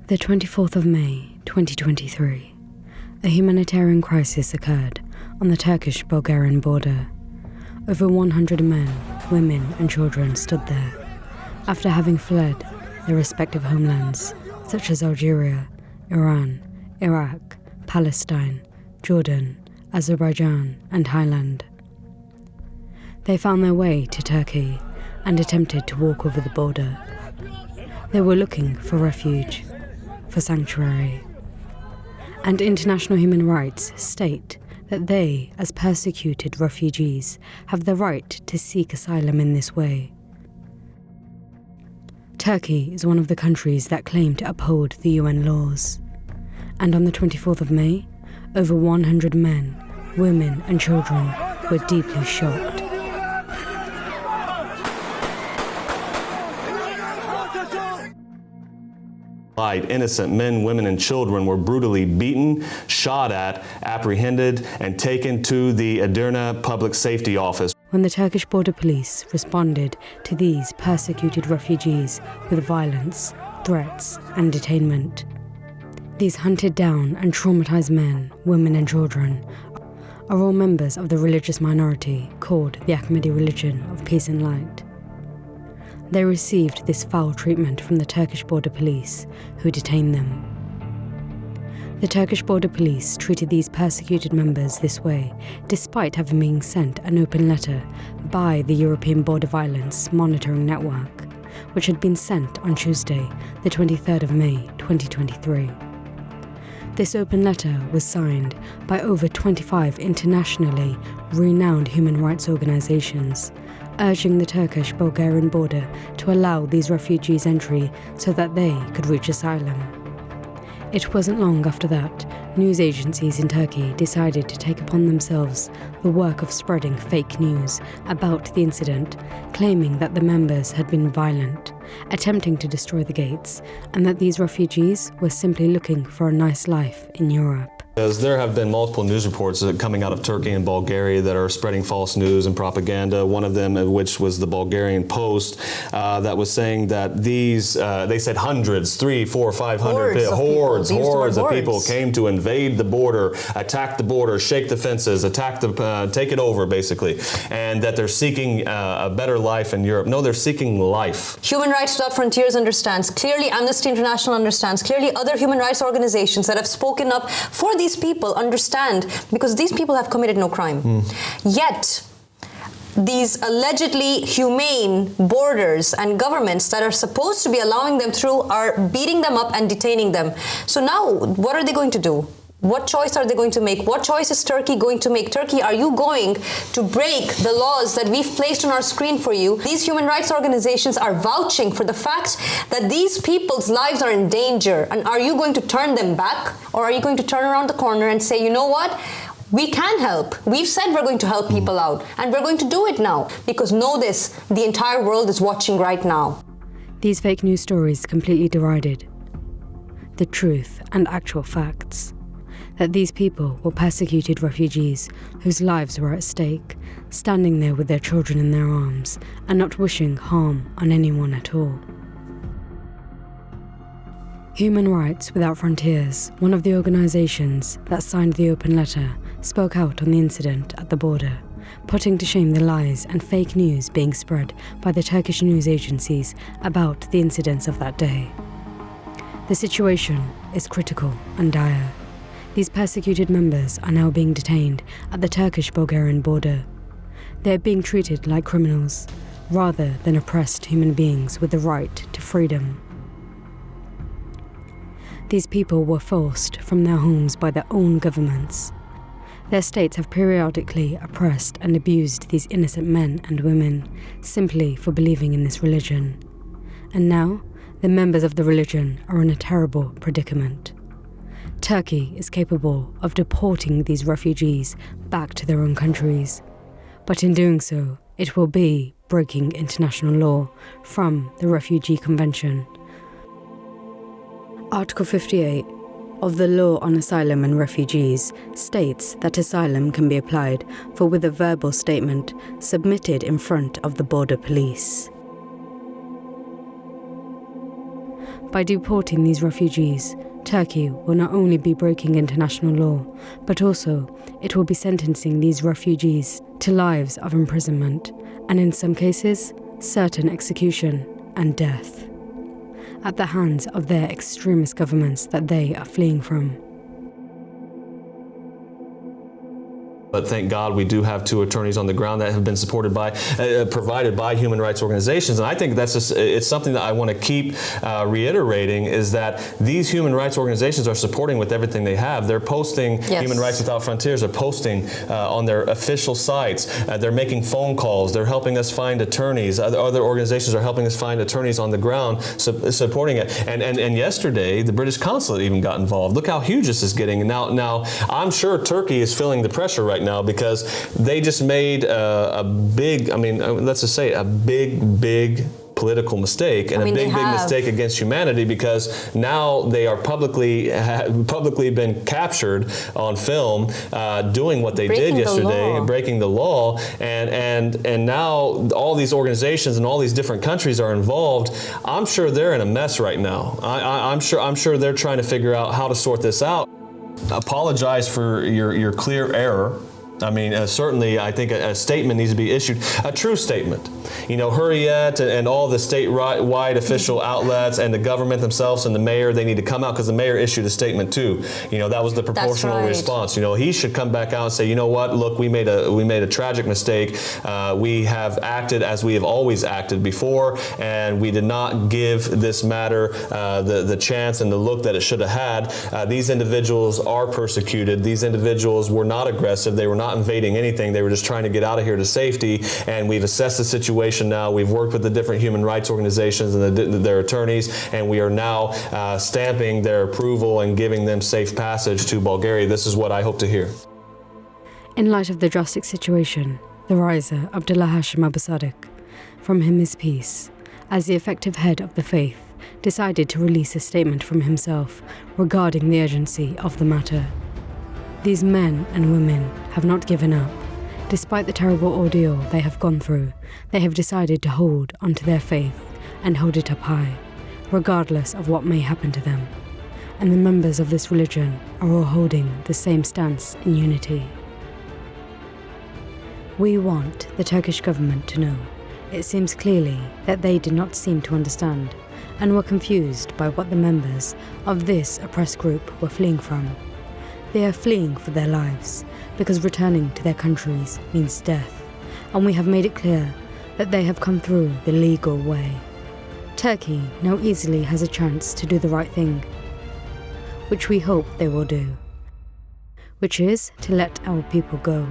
The 24th of May, 2023, a humanitarian crisis occurred on the Turkish-Bulgarian border. Over 100 men, women and children stood there after having fled their respective homelands, such as Algeria, Iran, Iraq, Palestine, Jordan, Azerbaijan and Thailand. They found their way to Turkey and attempted to walk over the border. They were looking for refuge, for sanctuary. And international human rights state that they, as persecuted refugees, have the right to seek asylum in this way. Turkey is one of the countries that claim to uphold the UN laws. And on the 24th of May, over 100 men, women and children were deeply shocked. Innocent men, women, and children were brutally beaten, shot at, apprehended, and taken to the Edirne Public Safety Office. When the Turkish border police responded to these persecuted refugees with violence, threats, and detainment. These hunted down and traumatized men, women, and children are all members of the religious minority called the Ahmadi religion of peace and light. They received this foul treatment from the Turkish border police, who detained them. The Turkish border police treated these persecuted members this way, despite having been sent an open letter by the European Border Violence Monitoring Network, which had been sent on Tuesday, the 23rd of May, 2023. This open letter was signed by over 25 internationally renowned human rights organizations, urging the Turkish-Bulgarian border to allow these refugees entry so that they could reach asylum. It wasn't long after that, news agencies in Turkey decided to take upon themselves the work of spreading fake news about the incident, claiming that the members had been violent, attempting to destroy the gates, and that these refugees were simply looking for a nice life in Europe. As there have been multiple news reports coming out of Turkey and Bulgaria that are spreading false news and propaganda, one of them which was the Bulgarian Post that was saying that these, they said hundreds, 300, 400, 500, hordes of people came to invade the border, attack the border, shake the fences, take it over basically, and that they're seeking a better life in Europe. No, they're seeking life. Human Rights Without Frontiers understands, clearly Amnesty International understands, clearly other human rights organizations that have spoken up for these people understand, because these people have committed no crime. Yet, these allegedly humane borders and governments that are supposed to be allowing them through are beating them up and detaining them. So now, what are they going to do? What choice are they going to make? What choice is Turkey going to make? Turkey, are you going to break the laws that we've placed on our screen for you? These human rights organizations are vouching for the fact that these people's lives are in danger. And are you going to turn them back? Or are you going to turn around the corner and say, you know what? We can help. We've said we're going to help people out. And we're going to do it now. Because know this, the entire world is watching right now. These fake news stories completely derided the truth and actual facts. That these people were persecuted refugees whose lives were at stake, standing there with their children in their arms and not wishing harm on anyone at all. Human Rights Without Frontiers, one of the organizations that signed the open letter, spoke out on the incident at the border, putting to shame the lies and fake news being spread by the Turkish news agencies about the incidents of that day. The situation is critical and dire. These persecuted members are now being detained at the Turkish-Bulgarian border. They are being treated like criminals, rather than oppressed human beings with the right to freedom. These people were forced from their homes by their own governments. Their states have periodically oppressed and abused these innocent men and women simply for believing in this religion. And now, the members of the religion are in a terrible predicament. Turkey is capable of deporting these refugees back to their own countries, but in doing so, it will be breaking international law from the Refugee Convention. Article 58 of the Law on Asylum and Refugees states that asylum can be applied for with a verbal statement submitted in front of the border police. By deporting these refugees, Turkey will not only be breaking international law, but also it will be sentencing these refugees to lives of imprisonment, and in some cases, certain execution and death, at the hands of their extremist governments that they are fleeing from. But thank God we do have 2 attorneys on the ground that have been supported by, provided by human rights organizations. And I think that's just, it's something that I want to keep reiterating, is that these human rights organizations are supporting with everything they have. They're posting, Yes. Human Rights Without Frontiers are posting on their official sites. They're making phone calls. They're helping us find attorneys. Other organizations are helping us find attorneys on the ground supporting it. And yesterday, the British consulate even got involved. Look how huge this is getting. Now I'm sure Turkey is feeling the pressure right now, because they just made a big, let's just say a big political mistake, and a big mistake against humanity, because now they are publicly been captured on film doing what they did yesterday, breaking the law, and now all these organizations and all these different countries are involved. I'm sure they're in a mess right now. I'm sure they're trying to figure out how to sort this out. Apologize for your clear error. Certainly, I think a statement needs to be issued, a true statement. Hurriyet and all the statewide official outlets and the government themselves and the mayor, they need to come out, because the mayor issued a statement too. That was the proportional response. He should come back out and say, you know what, look, we made a tragic mistake. We have acted as we have always acted before, and we did not give this matter the chance and the look that it should have had. These individuals are persecuted. These individuals were not aggressive. They were not invading anything. They were just trying to get out of here to safety, and we've assessed the situation now. We've worked with the different human rights organizations and their attorneys, and we are now stamping their approval and giving them safe passage to Bulgaria. This is what I hope to hear. In light of the drastic situation, the riser, Abdullah Hashim Abasadik, from him is peace, as the effective head of the faith, decided to release a statement from himself regarding the urgency of the matter. These men and women have not given up. Despite the terrible ordeal they have gone through, they have decided to hold onto their faith and hold it up high, regardless of what may happen to them. And the members of this religion are all holding the same stance in unity. We want the Turkish government to know. It seems clearly that they did not seem to understand and were confused by what the members of this oppressed group were fleeing from. They are fleeing for their lives, because returning to their countries means death, and we have made it clear that they have come through the legal way. Turkey now easily has a chance to do the right thing, which we hope they will do, which is to let our people go.